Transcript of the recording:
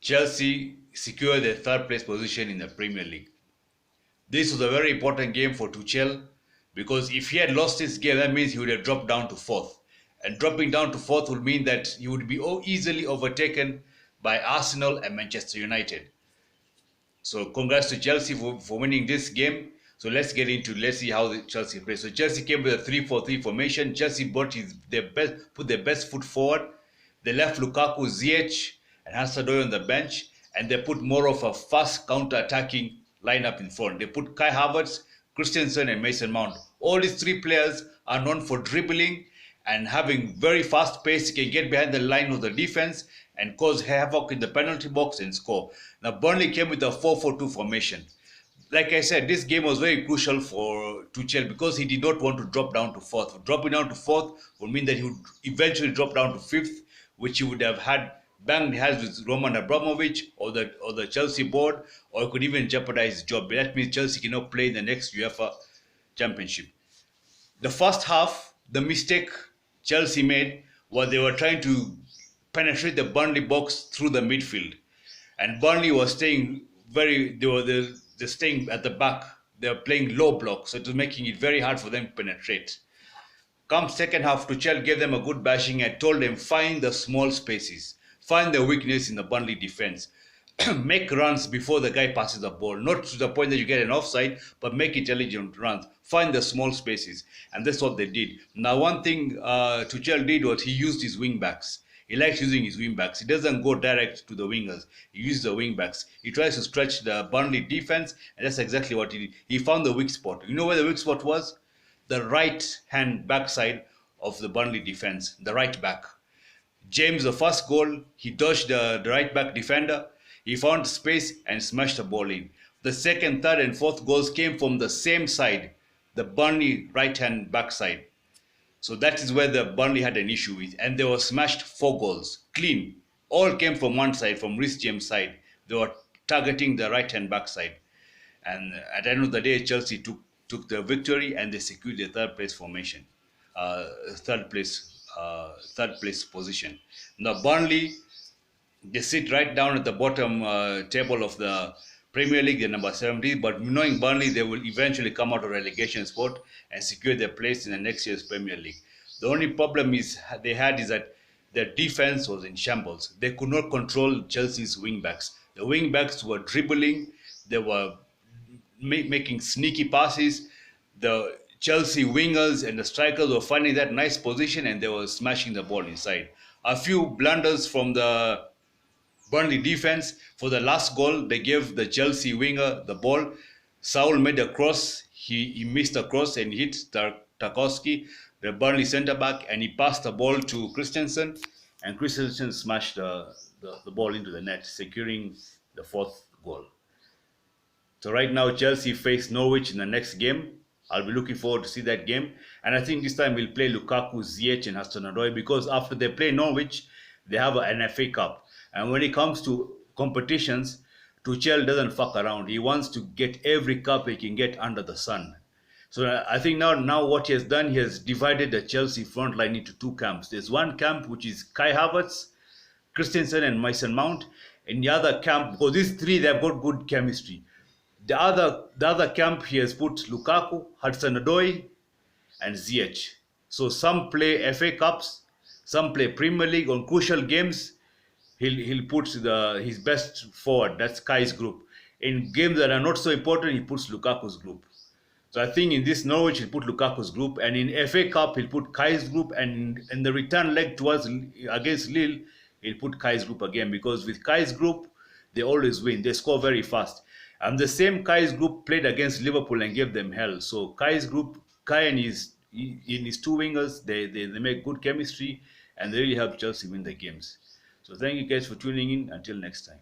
Chelsea secured their third place position in the Premier League. This was a very important game for Tuchel because if he had lost this game, that means he would have dropped down to fourth. And dropping down to fourth would mean that he would be easily overtaken by Arsenal and Manchester United. So congrats to Chelsea for winning this game. So let's see how the Chelsea plays. So Chelsea came with a 3-4-3 formation. Chelsea put their best foot forward. They left Lukaku, Ziyech, and Hudson-Odoi on the bench, and they put more of a fast counter-attacking lineup in front. They put Kai Havertz, Christensen, and Mason Mount. All these three players are known for dribbling and having very fast pace. He can get behind the line of the defense and cause havoc in the penalty box and score. Now Burnley came with a 4-4-2 formation. Like I said, this game was very crucial for Tuchel because he did not want to drop down to fourth. Dropping down to fourth would mean that he would eventually drop down to fifth, which he would have had banged heads with Roman Abramovich or the Chelsea board, or could even jeopardize his job. But that means Chelsea cannot play in the next UEFA Championship. The first half, the mistake Chelsea made was they were trying to penetrate the Burnley box through the midfield, and Burnley was staying they're staying at the back. They're playing low block, so it was making it very hard for them to penetrate. Come second half, Tuchel gave them a good bashing and told them find the small spaces, find the weakness in the Burnley defense, make runs before the guy passes the ball, not to the point that you get an offside, but make intelligent runs, find the small spaces, and that's what they did. Now, one thing Tuchel did was he used his wing backs. He likes using his wing backs. He doesn't go direct to the wingers. He uses the wing backs. He tries to stretch the Burnley defense, and that's exactly what he did. He found the weak spot. You know where the weak spot was? The right-hand backside of the Burnley defense, the right back. James, the first goal, he dodged the right back defender. He found space and smashed the ball in. The second, third, and fourth goals came from the same side, the Burnley right-hand backside. So that is where the Burnley had an issue with. And they were smashed 4 goals, clean. All came from one side, from Reece James' side. They were targeting the right-hand backside. And at the end of the day, Chelsea took the victory and they secured the third place formation, third place position. Now Burnley, they sit right down at the bottom table of the Premier League, they're number 70, but knowing Burnley, they will eventually come out of relegation spot and secure their place in the next year's Premier League. The only problem they had is that their defense was in shambles. They could not control Chelsea's wingbacks. The wingbacks were dribbling, they were making sneaky passes. The Chelsea wingers and the strikers were finding that nice position and they were smashing the ball inside. A few blunders from the Burnley defense. For the last goal, they gave the Chelsea winger the ball. Saul made a cross. He missed a cross and hit Tarkowski, the Burnley centre back, and he passed the ball to Christensen, and Christensen smashed the ball into the net, securing the 4th goal. So right now, Chelsea face Norwich in the next game. I'll be looking forward to see that game. And I think this time we'll play Lukaku, Ziyech, and Hudson-Odoi because after they play Norwich, they have an FA Cup. And when it comes to competitions, Tuchel doesn't fuck around. He wants to get every cup he can get under the sun. So I think now what he has done, he has divided the Chelsea front line into 2 camps. There's one camp which is Kai Havertz, Christensen, and Mason Mount. In the other camp, because these 3, they've got good chemistry. The other camp, he has put Lukaku, Hudson-Odoi, and Ziyech. So some play FA Cups, some play Premier League. On crucial games, he'll put his best forward. That's Kai's group. In games that are not so important, he puts Lukaku's group. So I think in this Norwich, he'll put Lukaku's group, and in FA Cup, he'll put Kai's group, and in the return leg against Lille, he'll put Kai's group again, because with Kai's group, they always win. They score very fast. And the same Kai's group played against Liverpool and gave them hell. So Kai's group, Kai and his 2 wingers, they make good chemistry, and they really help Chelsea win the games. So thank you guys for tuning in. Until next time.